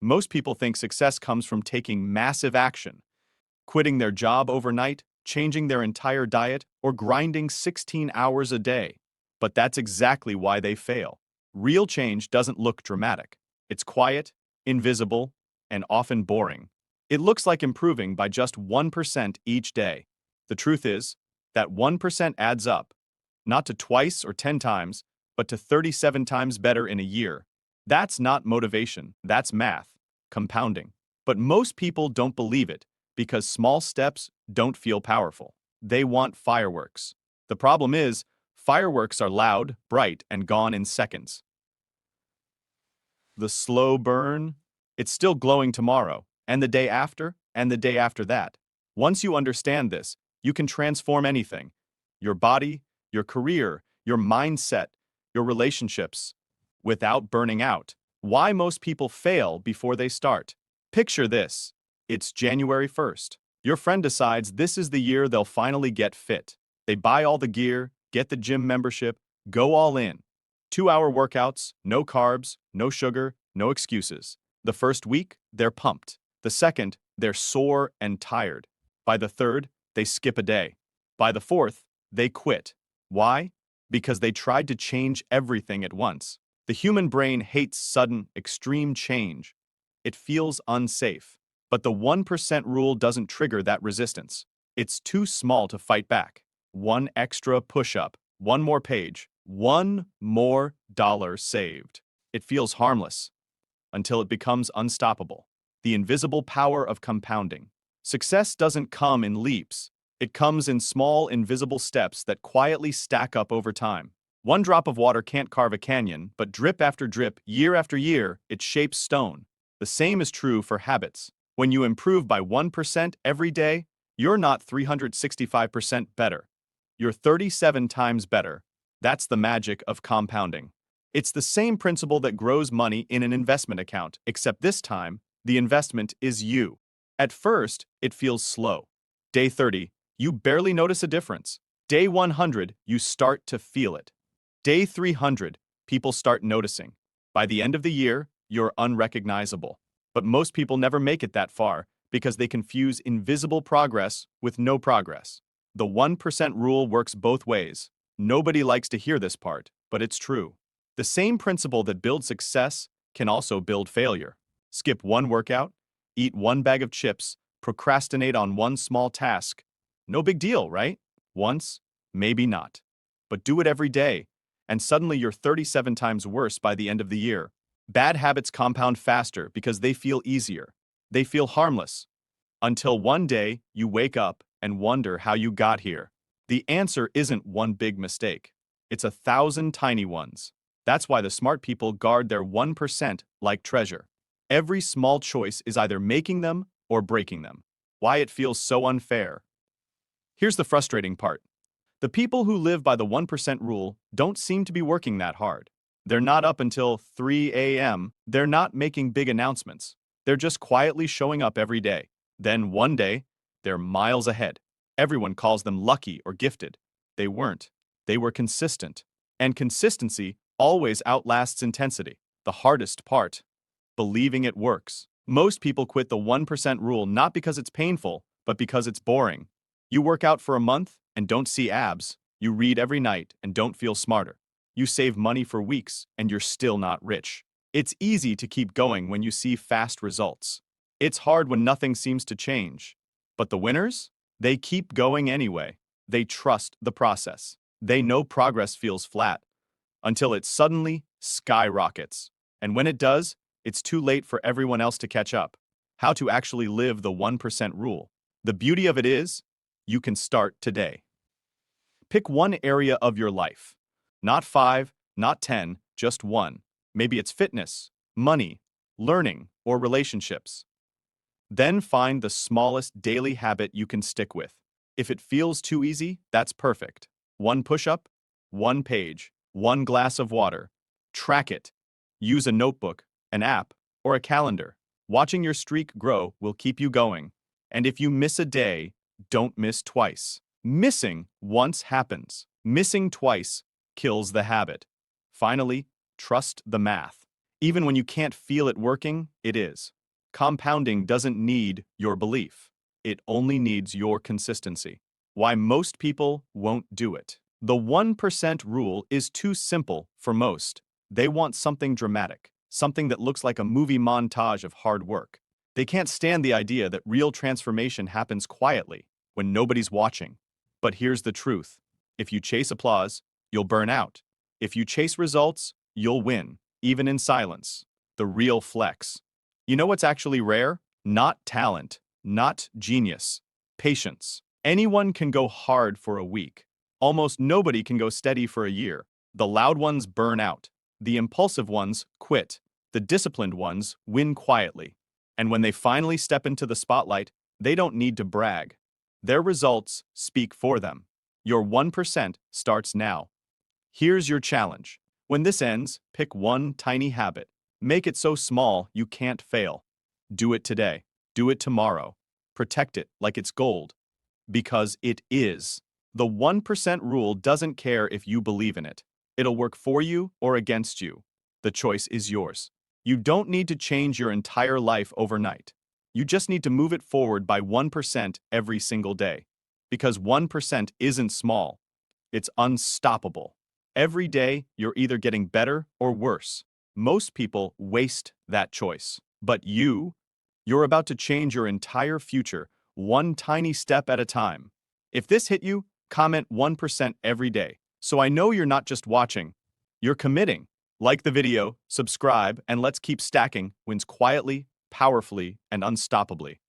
Most people think success comes from taking massive action, quitting their job overnight, changing their entire diet, or grinding 16 hours a day. But that's exactly why they fail. Real change doesn't look dramatic. It's quiet, invisible, and often boring. It looks like improving by just 1% each day. The truth is that 1% adds up, not to twice or 10 times, but to 37 times better in a year. That's not motivation, that's math, compounding. But most people don't believe it because small steps don't feel powerful. They want fireworks. The problem is, fireworks are loud, bright, and gone in seconds. The slow burn, it's still glowing tomorrow, and the day after, and the day after that. Once you understand this, you can transform anything: your body, your career, your mindset, your relationships, without burning out. Why most people fail before they start. Picture this. It's January 1st. Your friend decides this is the year they'll finally get fit. They buy all the gear, get the gym membership, go all in. 2-hour workouts, no carbs, no sugar, no excuses. The first week, they're pumped. The second, they're sore and tired. By the third, they skip a day. By the fourth, they quit. Why? Because they tried to change everything at once. The human brain hates sudden, extreme change. It feels unsafe. But the 1% rule doesn't trigger that resistance. It's too small to fight back. One extra push-up, one more page, one more dollar saved. It feels harmless until it becomes unstoppable. The invisible power of compounding. Success doesn't come in leaps. It comes in small, invisible steps that quietly stack up over time. One drop of water can't carve a canyon, but drip after drip, year after year, it shapes stone. The same is true for habits. When you improve by 1% every day, you're not 365% better. You're 37 times better. That's the magic of compounding. It's the same principle that grows money in an investment account, except this time, the investment is you. At first, it feels slow. Day 30, you barely notice a difference. Day 100, you start to feel it. Day 300, people start noticing. By the end of the year, you're unrecognizable. But most people never make it that far because they confuse invisible progress with no progress. The 1% rule works both ways. Nobody likes to hear this part, but it's true. The same principle that builds success can also build failure. Skip one workout, eat one bag of chips, procrastinate on one small task. No big deal, right? Once, maybe not. But do it every day, and suddenly you're 37 times worse by the end of the year. Bad habits compound faster because they feel easier. They feel harmless. Until one day, you wake up and wonder how you got here. The answer isn't one big mistake. It's 1,000 tiny ones. That's why the smart people guard their 1% like treasure. Every small choice is either making them or breaking them. Why it feels so unfair. Here's the frustrating part. The people who live by the 1% rule don't seem to be working that hard. They're not up until 3 a.m. They're not making big announcements. They're just quietly showing up every day. Then one day, they're miles ahead. Everyone calls them lucky or gifted. They weren't. They were consistent. And consistency always outlasts intensity. The hardest part, believing it works. Most people quit the 1% rule not because it's painful, but because it's boring. You work out for a month and don't see abs. You read every night and don't feel smarter. You save money for weeks and you're still not rich. It's easy to keep going when you see fast results. It's hard when nothing seems to change. But the winners? They keep going anyway. They trust the process. They know progress feels flat until it suddenly skyrockets. And when it does, it's too late for everyone else to catch up. How to actually live the 1% rule. The beauty of it is, you can start today. Pick one area of your life. Not 5, not 10, just one. Maybe it's fitness, money, learning, or relationships. Then find the smallest daily habit you can stick with. If it feels too easy, that's perfect. One push-up, one page, one glass of water. Track it. Use a notebook, an app, or a calendar. Watching your streak grow will keep you going. And if you miss a day, don't miss twice. Missing once happens. Missing twice kills the habit. Finally, trust the math. Even when you can't feel it working, it is. Compounding doesn't need your belief. It only needs your consistency. Why most people won't do it. The 1% rule is too simple for most. They want something dramatic, something that looks like a movie montage of hard work. They can't stand the idea that real transformation happens quietly, when nobody's watching. But here's the truth. If you chase applause, you'll burn out. If you chase results, you'll win, even in silence. The real flex. You know what's actually rare? Not talent, not genius. Patience. Anyone can go hard for a week. Almost nobody can go steady for a year. The loud ones burn out. The impulsive ones quit. The disciplined ones win quietly. And when they finally step into the spotlight, they don't need to brag. Their results speak for them. Your 1% starts now. Here's your challenge. When this ends, pick one tiny habit. Make it so small you can't fail. Do it today. Do it tomorrow. Protect it like it's gold. Because it is. The 1% rule doesn't care if you believe in it. It'll work for you or against you. The choice is yours. You don't need to change your entire life overnight. You just need to move it forward by 1% every single day. Because 1% isn't small. It's unstoppable. Every day, you're either getting better or worse. Most people waste that choice. But you're about to change your entire future, one tiny step at a time. If this hit you, comment 1% every day. So I know you're not just watching, you're committing. Like the video, subscribe, and let's keep stacking wins quietly, powerfully, and unstoppably.